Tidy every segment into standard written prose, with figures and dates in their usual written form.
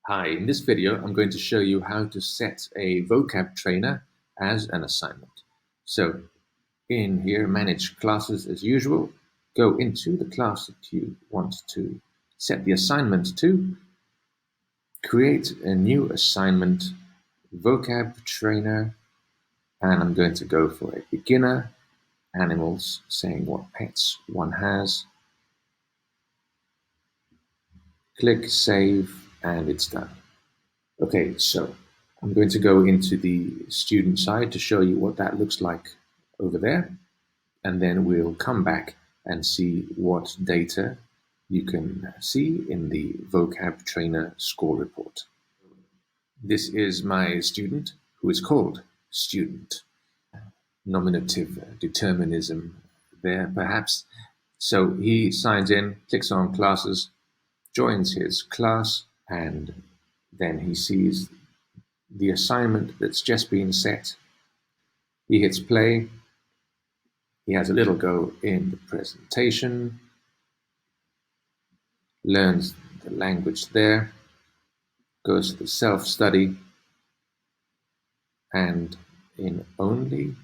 Hi, in this video, I'm going to show you how to set a vocab trainer as an assignment. So in here, manage classes as usual, go into the class that you want to set the assignment to, create a new assignment, vocab trainer, and I'm going to go for a beginner, animals, saying what pets one has. Click save, and it's done. Okay, so I'm going to go into the student side to show you what that looks like over there, and then we'll come back and see what data you can see in the vocab trainer score report. This is my student, who is called student. Nominative determinism there, perhaps. So he signs in, clicks on classes, joins his class, and then he sees the assignment that's just been set. He hits play. He has a little go in the presentation, learns the language there, goes to the self-study, and in only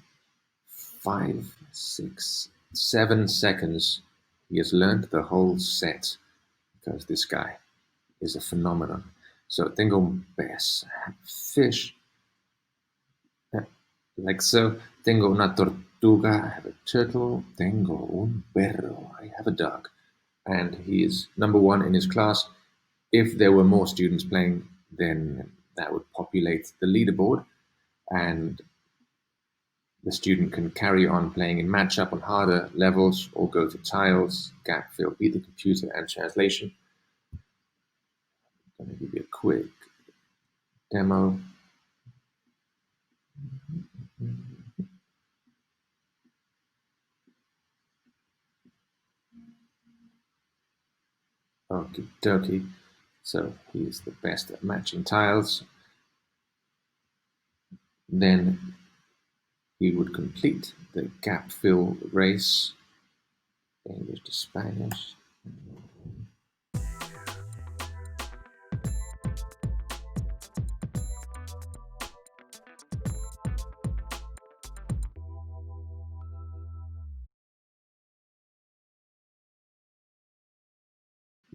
5, 6, 7 seconds, he has learned the whole set, because this guy is a phenomenon. So tengo un pez, fish, like so. Tengo una tortuga, I have a turtle. Tengo un perro, I have a dog. And he is number one in his class. If there were more students playing, then that would populate the leaderboard, and the student can carry on playing in matchup on harder levels or go to tiles, gap fill, beat the computer, and translation. I'm going to give you a quick demo. Okie dokie. So he is the best at matching tiles. Then he would complete the gap fill race, English to Spanish.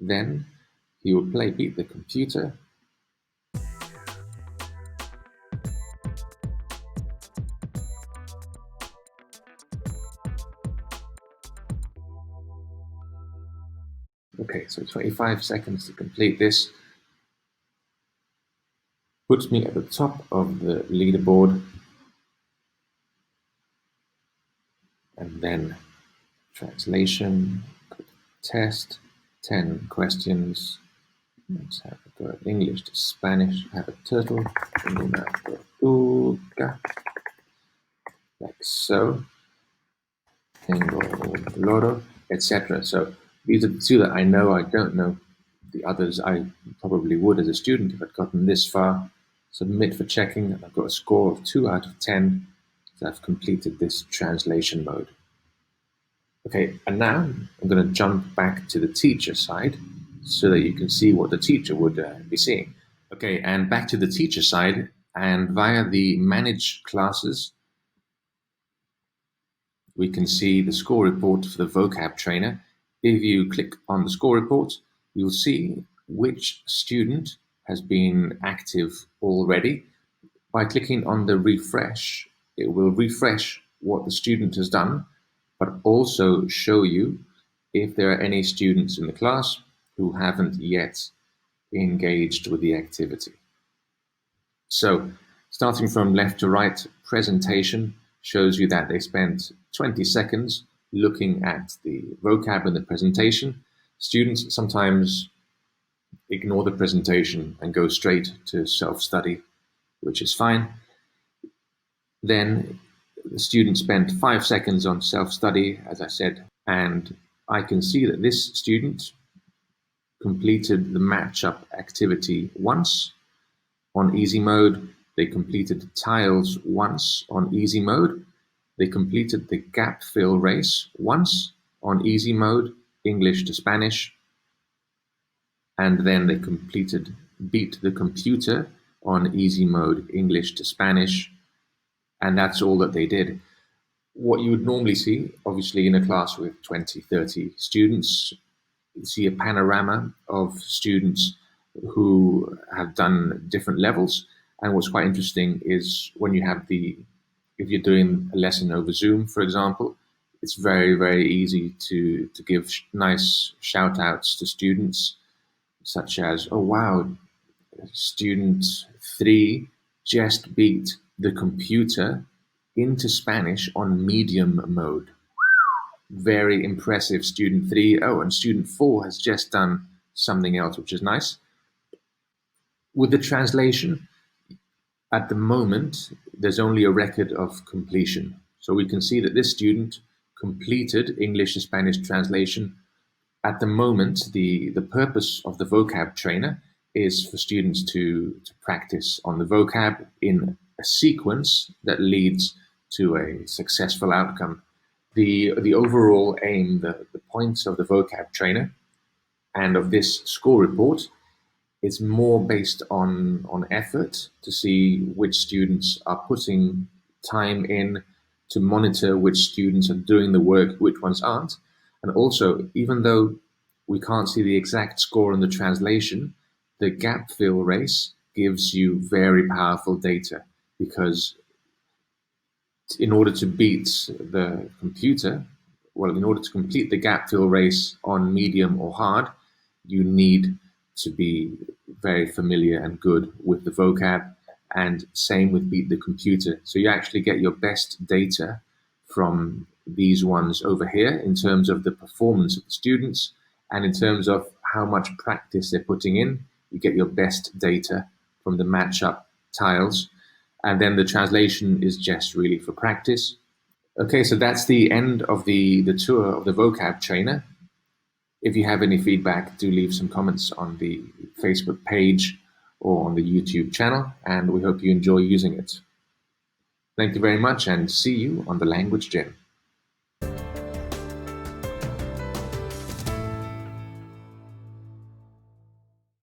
Then he would play Beat the Computer. Okay, so 25 seconds to complete this. Puts me at the top of the leaderboard. And then translation, test, 10 questions. Let's have a go at English to Spanish. I have a turtle, una tortuga, like so. Tengo un loro, etc. So these are the two that I know. I don't know the others. I probably would as a student if I'd gotten this far. Submit for checking, and I've got a score of 2 out of 10. So I've completed this translation mode. Okay, and now I'm going to jump back to the teacher side so that you can see what the teacher would be seeing. Okay, and back to the teacher side, and via the manage classes, we can see the score report for the vocab trainer. If you click on the score report, you'll see which student has been active already. By clicking on the refresh, it will refresh what the student has done, but also show you if there are any students in the class who haven't yet engaged with the activity. So starting from left to right, presentation shows you that they spent 20 seconds looking at the vocab in the presentation. Students sometimes ignore the presentation and go straight to self-study, which is fine. Then the student spent 5 seconds on self-study, as I said, and I can see that this student completed the matchup activity once on easy mode. They completed tiles once on easy mode. They completed the gap fill race once on easy mode, English to Spanish. And then they completed beat the computer on easy mode English to Spanish, and that's all that they did. What you would normally see, obviously, in a class with 20, 30 students, you see a panorama of students who have done different levels. And what's quite interesting is when you have if you're doing a lesson over Zoom, for example, it's very, very easy to give nice shout outs to students, such as, oh, wow, student 3 just beat the computer into Spanish on medium mode. Very impressive, student 3. Oh, and student 4 has just done something else, which is nice. With the translation, at the moment, there's only a record of completion. So we can see that this student completed English to Spanish translation. At the moment, the purpose of the vocab trainer is for students to practice on the vocab in a sequence that leads to a successful outcome. The overall aim, the points of the vocab trainer and of this score report is more based on effort to see which students are putting time in, to monitor which students are doing the work, which ones aren't. And also, even though we can't see the exact score in the translation, the gap fill race gives you very powerful data, because in order to beat the computer, well, in order to complete the gap fill race on medium or hard, you need to be very familiar and good with the vocab, and same with beat the computer. So you actually get your best data from these ones over here in terms of the performance of the students, and in terms of how much practice they're putting in. You get your best data from the matchup tiles, and then the translation is just really for practice. Okay, so that's the end of the tour of the vocab trainer. If you have any feedback, do leave some comments on the Facebook page or on the YouTube channel, and we hope you enjoy using it. Thank you very much, and see you on the Language Gym.